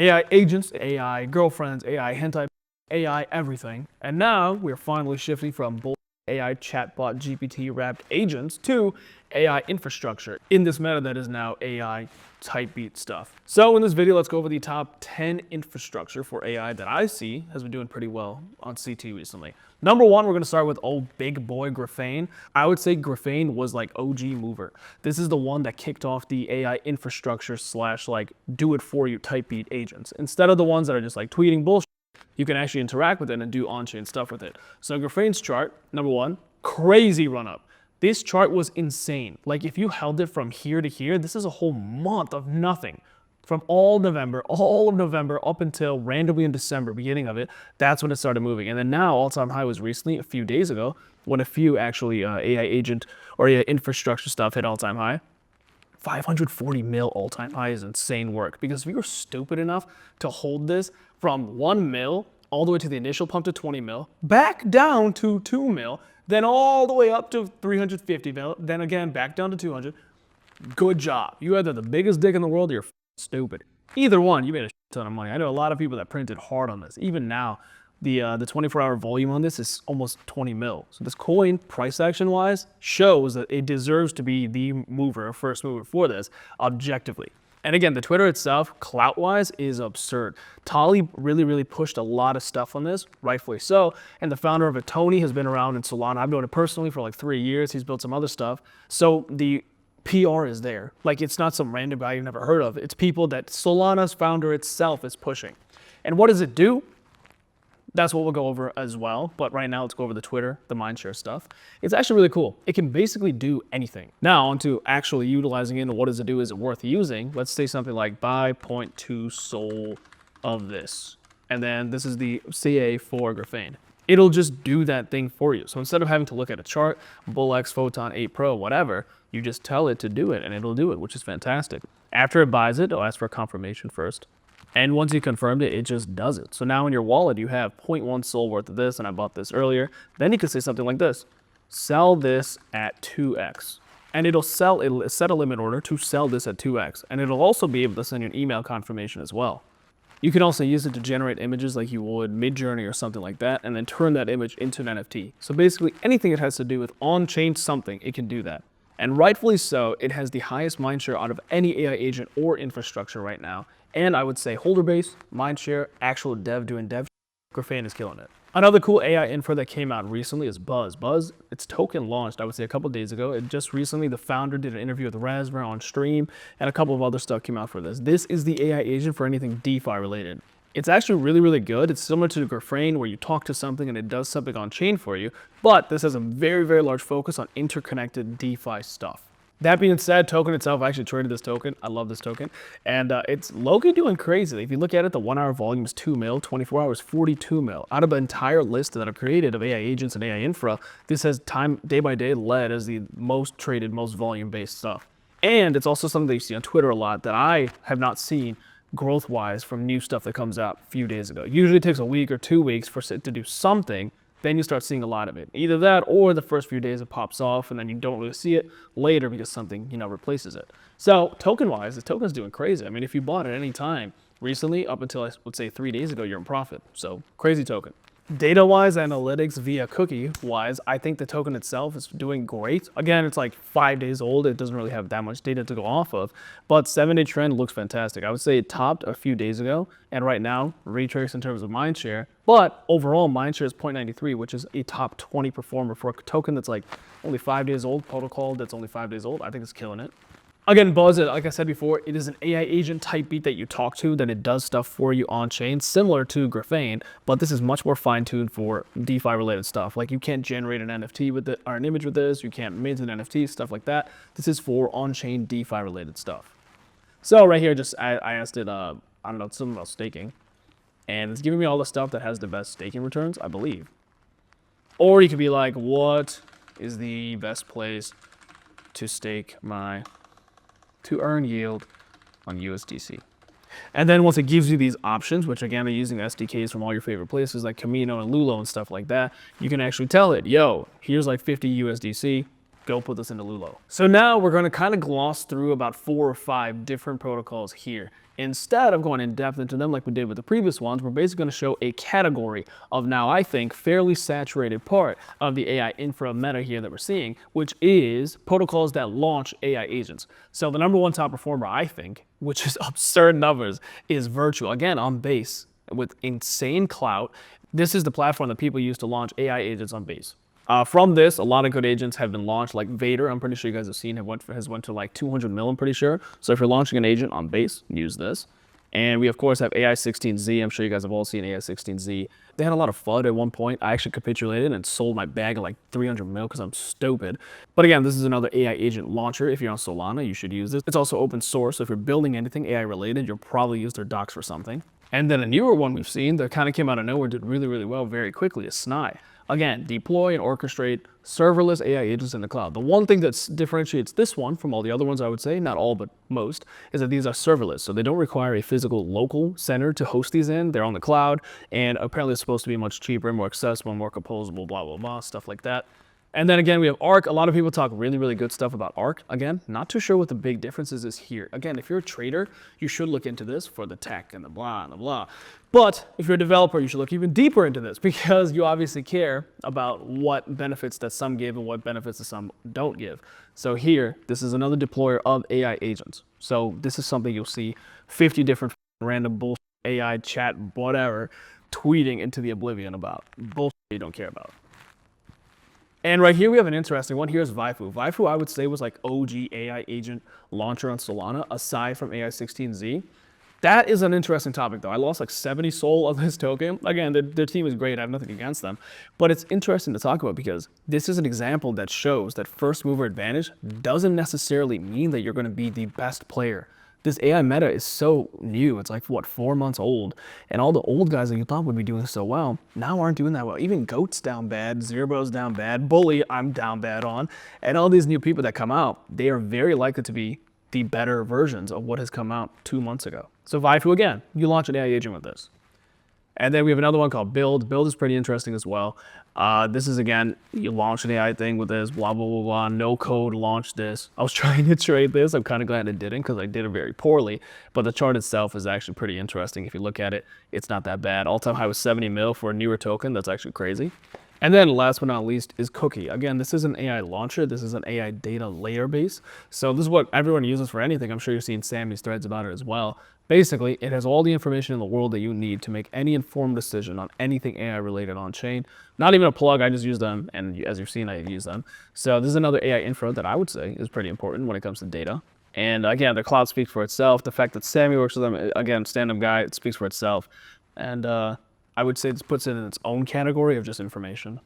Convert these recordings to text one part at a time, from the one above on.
AI agents, AI girlfriends, AI hentai, AI everything. And now we're finally shifting from bull AI chatbot GPT wrapped agents to AI infrastructure in this meta that is now AI type beat stuff. So in this video, let's go over the top 10 infrastructure for AI that I see has been doing pretty well on CT recently. Number one, we're going to start with old big boy GRIFFAIN. I would say GRIFFAIN was like OG mover. This is the one that kicked off the AI infrastructure slash like do it for you type beat agents. Instead of the ones that are just like tweeting bullshit, you can actually interact with it and do on-chain stuff with it. So GRIFFAIN's chart, number one, crazy run up. This chart was insane. Like if you held it from here to here, this is a whole month of nothing. From all of November up until randomly in December, beginning of it, that's when it started moving. And then now all-time high was recently, a few days ago, when a few actually AI agent or AI infrastructure stuff hit all-time high. 540 mil all-time high is insane work, because if you were stupid enough to hold this from 1 mil all the way to the initial pump to 20 mil, back down to 2 mil, then all the way up to 350 mil, then again back down to 200, good job. You either the biggest dick in the world or you're stupid. Either one, you made a ton of money. I know a lot of people that printed hard on this. Even now, the 24-hour volume on this is almost 20 mil. So this coin, price action wise, shows that it deserves to be the mover, first mover for this, objectively. And again, the Twitter itself, clout wise, is absurd. Tali really pushed a lot of stuff on this, rightfully so. And the founder of it, Tony, has been around in Solana. I've known him personally for like 3 years. He's built some other stuff. So the PR is there. Like, it's not some random guy you've never heard of. It's people that Solana's founder itself is pushing. And what does it do? That's what we'll go over as well. But right now, let's go over the Twitter, the mindshare stuff. It's actually really cool. It can basically do anything. Now, onto actually utilizing it and what does it do? Is it worth using? Let's say something like buy 0.2 SOL of this. And then this is the CA for GRIFFAIN. It'll just do that thing for you. So instead of having to look at a chart, BullX, Photon, 8 Pro, whatever, you just tell it to do it and it'll do it, which is fantastic. After it buys it, it'll ask for a confirmation first. And once you confirmed it, it just does it. So now in your wallet, you have 0.1 SOL worth of this, and I bought this earlier. Then you could say something like this: sell this at 2x. And it'll set a limit order to sell this at 2x. And it'll also be able to send you an email confirmation as well. You can also use it to generate images like you would Midjourney or something like that, and then turn that image into an NFT. So basically anything it has to do with on-chain something, it can do that. And rightfully so, it has the highest mindshare out of any AI agent or infrastructure right now. And I would say holder base, mindshare, actual dev doing dev, GRIFFAIN is killing it. Another cool AI infra that came out recently is Buzz. Buzz, its token launched, I would say a couple days ago. It just recently, the founder did an interview with Raspberry on stream, and a couple of other stuff came out for this. This is the AI agent for anything DeFi related. It's actually really good. It's similar to GRIFFAIN, where you talk to something and it does something on chain for you, but this has a very large focus on interconnected DeFi stuff. That being said, token itself, I actually traded this token. I love this token. And it's low-key doing crazy. If you look at it, the 1 hour volume is 2 mil, 24 hours, 42 mil. Out of an entire list that I've created of AI agents and AI infra, this has day by day led as the most traded, most volume-based stuff. And it's also something that you see on Twitter a lot that I have not seen growth-wise from new stuff that comes out a few days ago. Usually it takes a week or 2 weeks for it to do something. Then you start seeing a lot of it. Either that or the first few days it pops off and then you don't really see it later because something, replaces it. So token-wise, the token's doing crazy. I mean, if you bought at any time recently, up until I would say 3 days ago, you're in profit. So crazy token. Data-wise, analytics via cookie-wise, I think the token itself is doing great. Again, it's like 5 days old. It doesn't really have that much data to go off of, but 7-day trend looks fantastic. I would say it topped a few days ago, and right now, retrace in terms of mindshare, but overall, mindshare is 0.93, which is a top 20 performer for a token that's like only 5 days old, protocol that's only 5 days old. I think it's killing it. Again, Buzz, like I said before, it is an AI agent type beat that you talk to, that it does stuff for you on chain, similar to GRIFFAIN, but this is much more fine-tuned for DeFi related stuff. Like you can't generate an NFT with it or an image with this, you can't mint an NFT, stuff like that. This is for on-chain DeFi related stuff. So right here, I asked it, I don't know, something about staking, and it's giving me all the stuff that has the best staking returns, I believe. Or you could be like, what is the best place to stake to earn yield on USDC? And then once it gives you these options, which again are using SDKs from all your favorite places like Camino and Lulo and stuff like that, you can actually tell it, yo, here's like 50 USDC, go put this into Lulo. So now we're going to kind of gloss through about 4 or 5 different protocols here Instead of going in depth into them like we did with the previous ones, we're basically going to show a category of now, I think, fairly saturated part of the AI infra meta here that we're seeing, which is protocols that launch AI agents. So the number one top performer, I think, which is absurd numbers, is Virtual. Again, on Base with insane clout. This is the platform that people use to launch AI agents on Base. From this, a lot of good agents have been launched, like Vader. I'm pretty sure you guys have seen has went to like 200 mil, I'm pretty sure. So if you're launching an agent on Base, use this. And we, of course, have AI16Z. I'm sure you guys have all seen AI16Z. They had a lot of FUD at one point. I actually capitulated and sold my bag at like 300 mil because I'm stupid. But again, this is another AI agent launcher. If you're on Solana, you should use this. It's also open source. So if you're building anything AI related, you'll probably use their docs for something. And then a newer one we've seen that kind of came out of nowhere, did really, really well very quickly is SNAI. Again, deploy and orchestrate serverless AI agents in the cloud. The one thing that differentiates this one from all the other ones, I would say, not all but most, is that these are serverless. So they don't require a physical local center to host these in. They're on the cloud, and apparently it's supposed to be much cheaper, more accessible, more composable, blah, blah, blah, stuff like that. And then again, we have ALCH. A lot of people talk really, really good stuff about ALCH. Again, not too sure what the big differences is here. Again, if you're a trader, you should look into this for the tech and the blah and the blah. But if you're a developer, you should look even deeper into this because you obviously care about what benefits that some give and what benefits that some don't give. So here, this is another deployer of AI agents. So this is something you'll see 50 different random bullshit AI chat, whatever, tweeting into the oblivion about. Bullshit you don't care about. And right here we have an interesting one. Here's VVAIFU. VVAIFU, I would say, was like OG AI agent launcher on Solana, aside from AI16Z. That is an interesting topic, though. I lost like 70 SOL of this token. Again, their team is great. I have nothing against them. But it's interesting to talk about because this is an example that shows that first mover advantage doesn't necessarily mean that you're going to be the best player. This AI meta is so new. It's like, what, 4 months old? And all the old guys that you thought would be doing so well now aren't doing that well. Even Goat's down bad, Zerbo's down bad, Bully I'm down bad on. And all these new people that come out, they are very likely to be the better versions of what has come out 2 months ago. So VVAIFU, again, you launch an AI agent with this. And then we have another one called Build. Build is pretty interesting as well. This is, again, you launch an AI thing with this, blah, blah, blah, blah, no code, launch this. I was trying to trade this. I'm kind of glad I didn't because I did it very poorly. But the chart itself is actually pretty interesting. If you look at it, it's not that bad. All-time high was 70 mil for a newer token. That's actually crazy. And then last but not least is Cookie. Again, this is an AI launcher. This is an AI data layer base. So this is what everyone uses for anything. I'm sure you've seen Sammy's threads about it as well. Basically, it has all the information in the world that you need to make any informed decision on anything AI related on chain. Not even a plug, I just use them, and as you've seen, I use them. So this is another AI infra that I would say is pretty important when it comes to data. And again, the cloud speaks for itself. The fact that Sammy works with them, again, stand-up guy, it speaks for itself. And I would say this puts it in its own category of just information.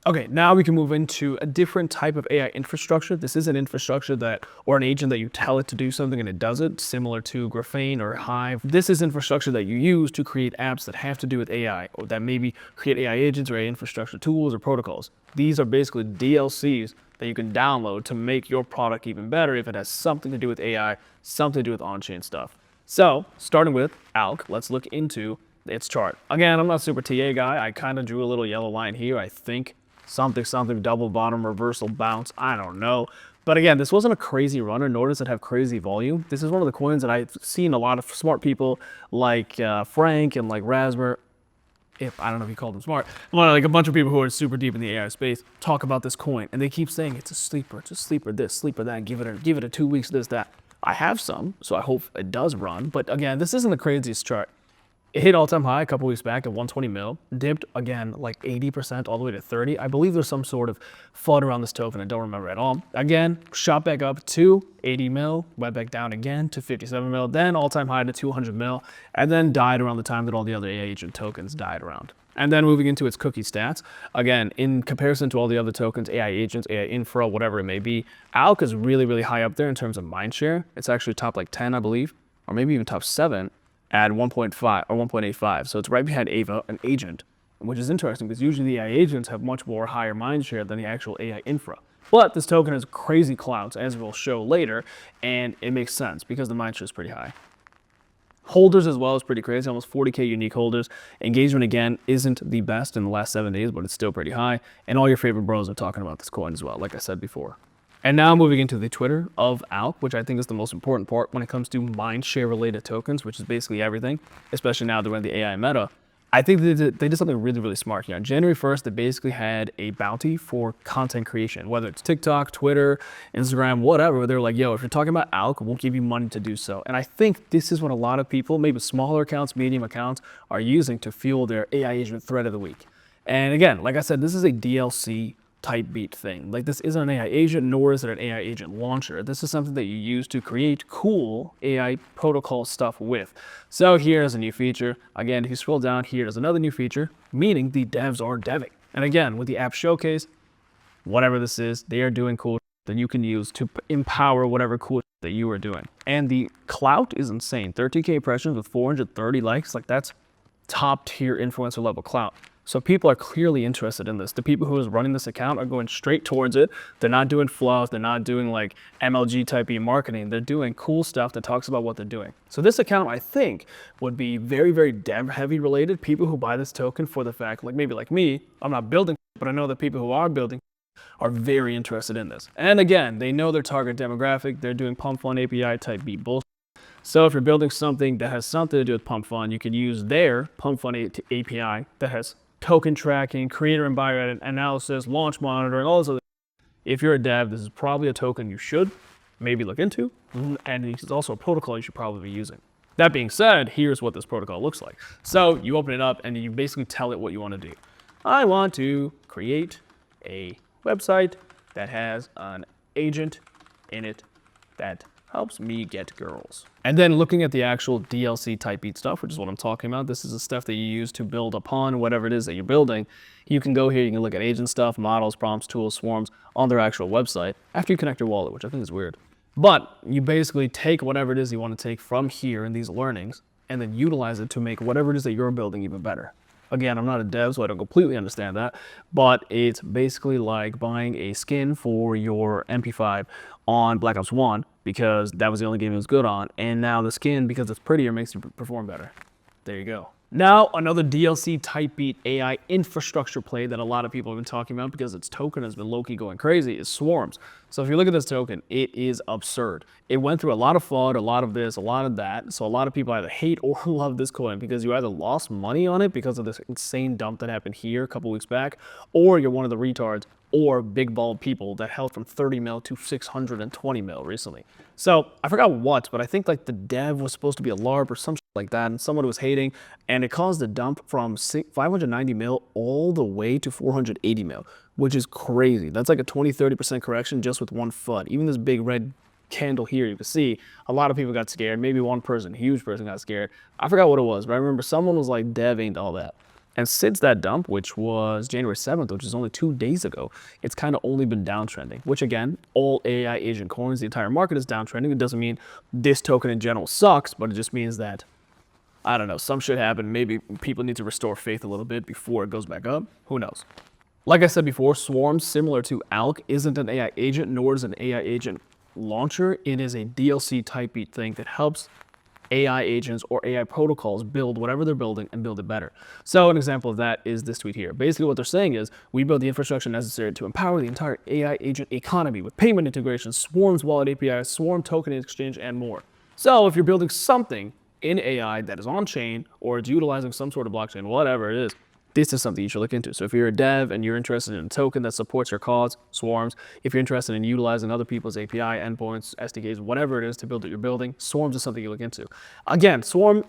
Okay, now we can move into a different type of AI infrastructure. This is an infrastructure that, or an agent that you tell it to do something and it does it, similar to GRIFFAIN or Hive. This is infrastructure that you use to create apps that have to do with AI, or that maybe create AI agents or AI infrastructure tools or protocols. These are basically DLCs that you can download to make your product even better if it has something to do with AI, something to do with on-chain stuff. So, starting with ALCH, let's look into its chart. Again, I'm not a super TA guy. I kind of drew a little yellow line here. I think something, double bottom, reversal bounce. I don't know. But again, this wasn't a crazy runner, nor does it have crazy volume. This is one of the coins that I've seen a lot of smart people like Frank and like Raspberry, I don't know if you call them smart, like a bunch of people who are super deep in the AI space talk about this coin. And they keep saying it's a sleeper, this, sleeper that, give it a 2 weeks, this, that. I have some, so I hope it does run. But again, this isn't the craziest chart. It hit all-time high a couple weeks back at 120 mil, dipped again like 80% all the way to 30. I believe there's some sort of FUD around this token. I don't remember at all. Again, shot back up to 80 mil, went back down again to 57 mil, then all-time high to 200 mil, and then died around the time that all the other AI agent tokens died around. And then moving into its cookie stats, again, in comparison to all the other tokens, AI agents, AI infra, whatever it may be, ALCH is really, really high up there in terms of mindshare. It's actually top like 10, I believe, or maybe even top 7. At 1.5 or 1.85, so it's right behind Ava, an agent, which is interesting because usually the AI agents have much more higher mindshare than the actual AI infra. But this token has crazy clouds, as we'll show later, and it makes sense because the mindshare is pretty high. Holders as well is pretty crazy, almost 40K unique holders. Engagement, again, isn't the best in the last 7 days, but it's still pretty high. And all your favorite bros are talking about this coin as well, like I said before. And now moving into the Twitter of ALCH, which I think is the most important part when it comes to mindshare related tokens, which is basically everything, especially now that we're in the AI meta. I think they did something really, really smart here. On January 1st, they basically had a bounty for content creation, whether it's TikTok, Twitter, Instagram, whatever. They're like, yo, if you're talking about ALCH, we'll give you money to do so. And I think this is what a lot of people, maybe smaller accounts, medium accounts, are using to fuel their AI agent thread of the week. And again, like I said, this is a DLC type beat thing. Like, this isn't an AI agent, nor is it an AI agent launcher. This is something that you use to create cool AI protocol stuff with. So here's a new feature. Again, if you scroll down here, there's another new feature, meaning the devs are deving. And again, with the app showcase, whatever this is, they are doing cool that you can use to empower whatever cool that you are doing. And the clout is insane. 13K impressions with 430 likes. Like, that's top tier influencer level clout. So people are clearly interested in this. The people who is running this account are going straight towards it. They're not doing fluff. They're not doing like MLG type E marketing. They're doing cool stuff that talks about what they're doing. So this account, I think, would be very, very dev heavy related. People who buy this token for the fact, like maybe like me, I'm not building, but I know that people who are building are very interested in this. And again, they know their target demographic. They're doing pump fund API type beat bullshit. So if you're building something that has something to do with pump fund, you can use their pump fund API that has token tracking, creator and buyer analysis, launch monitoring, all this other. If you're a dev, this is probably a token you should maybe look into, and it's also a protocol you should probably be using. That being said, here's what this protocol looks like. So you open it up and you basically tell it what you want to do. I want to create a website that has an agent in it that helps me get girls. And then looking at the actual DLC type beat stuff, which is what I'm talking about. This is the stuff that you use to build upon whatever it is that you're building. You can go here, you can look at agent stuff, models, prompts, tools, swarms on their actual website after you connect your wallet, which I think is weird. But you basically take whatever it is you want to take from here in these learnings and then utilize it to make whatever it is that you're building even better. Again, I'm not a dev, so I don't completely understand that, but it's basically like buying a skin for your MP5 on Black Ops 1 because that was the only game it was good on, and now the skin, because it's prettier, makes you perform better. There you go. Now, another DLC type beat AI infrastructure play that a lot of people have been talking about because its token has been low-key going crazy is Swarms. So if you look at this token, it is absurd. It went through a lot of FUD, a lot of this, a lot of that. So a lot of people either hate or love this coin because you either lost money on it because of this insane dump that happened here a couple weeks back, or you're one of the retards or big bald people that held from 30 mil to 620 mil recently. So I forgot what, but I think like the dev was supposed to be a LARP or some shit like that, and someone was hating, and it caused a dump from 590 mil all the way to 480 mil, which is crazy. That's like a 20-30% correction just with one FUD. Even this big red candle here, you can see a lot of people got scared. Maybe one person, huge person, got scared. I forgot what it was, but I remember someone was like, dev ain't all that. And since that dump, which was January 7th, which is only 2 days ago, it's kind of only been downtrending, which again, all AI agent coins, the entire market is downtrending. It doesn't mean this token in general sucks, but it just means that, I don't know, some shit happened. Maybe people need to restore faith a little bit before it goes back up. Who knows? Like I said before, Swarms, similar to ALCH, isn't an AI agent, nor is an AI agent launcher. It is a DLC type beat thing that helps AI agents or AI protocols build whatever they're building and build it better. So an example of that is this tweet here. Basically what they're saying is, we build the infrastructure necessary to empower the entire AI agent economy with payment integration, Swarms wallet API, Swarm token exchange, and more. So if you're building something in AI that is on chain or it's utilizing some sort of blockchain, whatever it is, this is something you should look into. So if you're a dev and you're interested in a token that supports your cause, Swarms. If you're interested in utilizing other people's API, endpoints, SDKs, whatever it is to build what you're building, Swarms is something you look into. Again,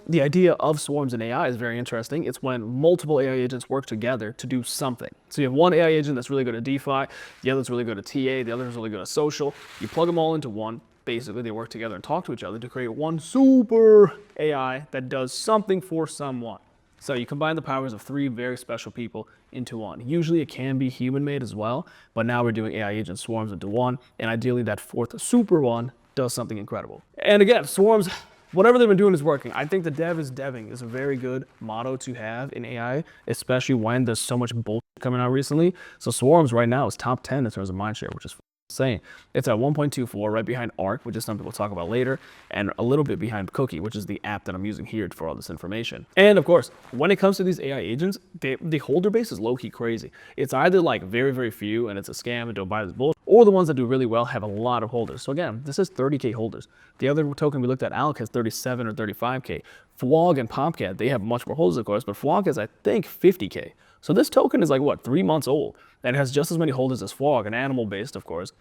the idea of Swarms in AI is very interesting. It's when multiple AI agents work together to do something. So you have one AI agent that's really good at DeFi, the other's really good at TA, the other's really good at social. You plug them all into one. Basically, they work together and talk to each other to create one super AI that does something for someone. So you combine the powers of 3 very special people into one. Usually it can be human-made as well, but now we're doing AI agent Swarms into one, and ideally that 4th super one does something incredible. And again, Swarms, whatever they've been doing is working. I think the dev is deving is a very good motto to have in AI, especially when there's so much bullshit coming out recently. So Swarms right now is top 10 in terms of mindshare, which is insane. It's at 1.24, right behind ARC, which is something we'll talk about later, and a little bit behind Cookie, which is the app that I'm using here for all this information. And of course, when it comes to these AI agents, the holder base is low-key crazy. It's either like very, very few and it's a scam and don't buy this bullshit, or the ones that do really well have a lot of holders. So again, this is 30K holders. The other token we looked at, ALCH, has 37 or 35K. FWOG and Popcat, they have much more holders, of course, but FWOG has, I think, 50K. So this token is like, what, 3 months old, and it has just as many holders as FWOG, an animal-based, of course,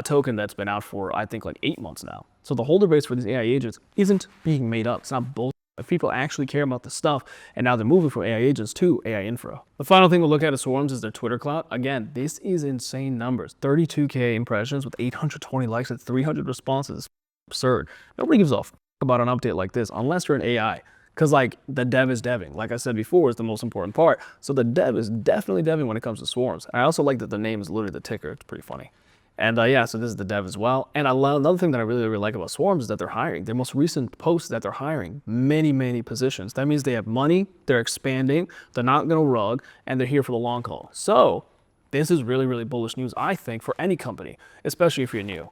token that's been out for, I think, like 8 months now. So the holder base for these AI agents isn't being made up. It's not bullshit. If people actually care about the stuff, and now they're moving from AI agents to AI infra. The final thing we'll look at is Swarms is their Twitter clout. Again, this is insane numbers. 32K impressions with 820 likes and 300 responses. Absurd. Nobody gives a f about an update like this unless you're an AI. Because like the dev is deving. Like I said before, is the most important part. So the dev is definitely deving when it comes to Swarms. I also like that the name is literally the ticker. It's pretty funny. And yeah, so this is the dev as well. And another thing that I really like about Swarms is that they're hiring. Their most recent post is that they're hiring many positions. That means they have money, they're expanding, they're not gonna rug, and they're here for the long haul. So this is really bullish news, I think, for any company, especially if you're new.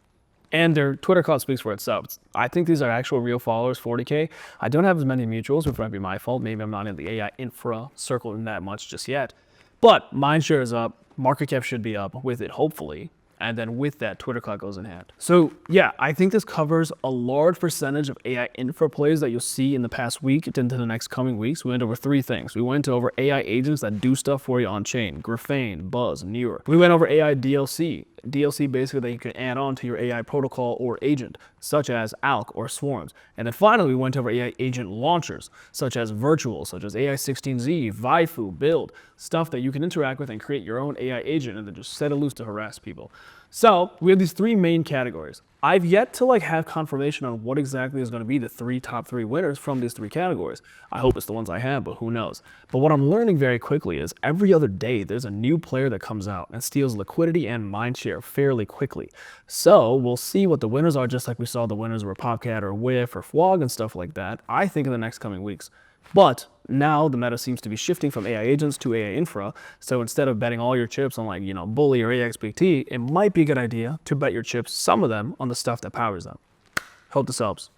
And their Twitter clout speaks for itself. I think these are actual real followers, 40K. I don't have as many mutuals, which might be my fault. Maybe I'm not in the AI infra circle that much just yet. But mindshare is up, market cap should be up with it, hopefully. And then with that, Twitter clout goes in hand. So yeah, I think this covers a large percentage of AI infra plays that you'll see in the past week into the next coming weeks. We went over 3 things. We went over AI agents that do stuff for you on chain, GRIFFAIN, Buzz, Newer. We went over AI DLC. DLC basically that you can add on to your AI protocol or agent, such as ALCH or Swarms. And then finally, we went over AI agent launchers, such as Virtual, such as AI16Z, VVAIFU, Build, stuff that you can interact with and create your own AI agent and then just set it loose to harass people. So we have these 3 main categories. I've yet to have confirmation on what exactly is going to be the top three winners from these 3 categories. I hope it's the ones I have, but who knows. But what I'm learning very quickly is every other day there's a new player that comes out and steals liquidity and mindshare fairly quickly. So we'll see what the winners are, just like we saw the winners were Popcat or WIF or FWOG and stuff like that, I think in the next coming weeks. But now the meta seems to be shifting from AI agents to AI infra. So instead of betting all your chips on Bully or AXBT, it might be a good idea to bet your chips, some of them, on the stuff that powers them. Hope this helps.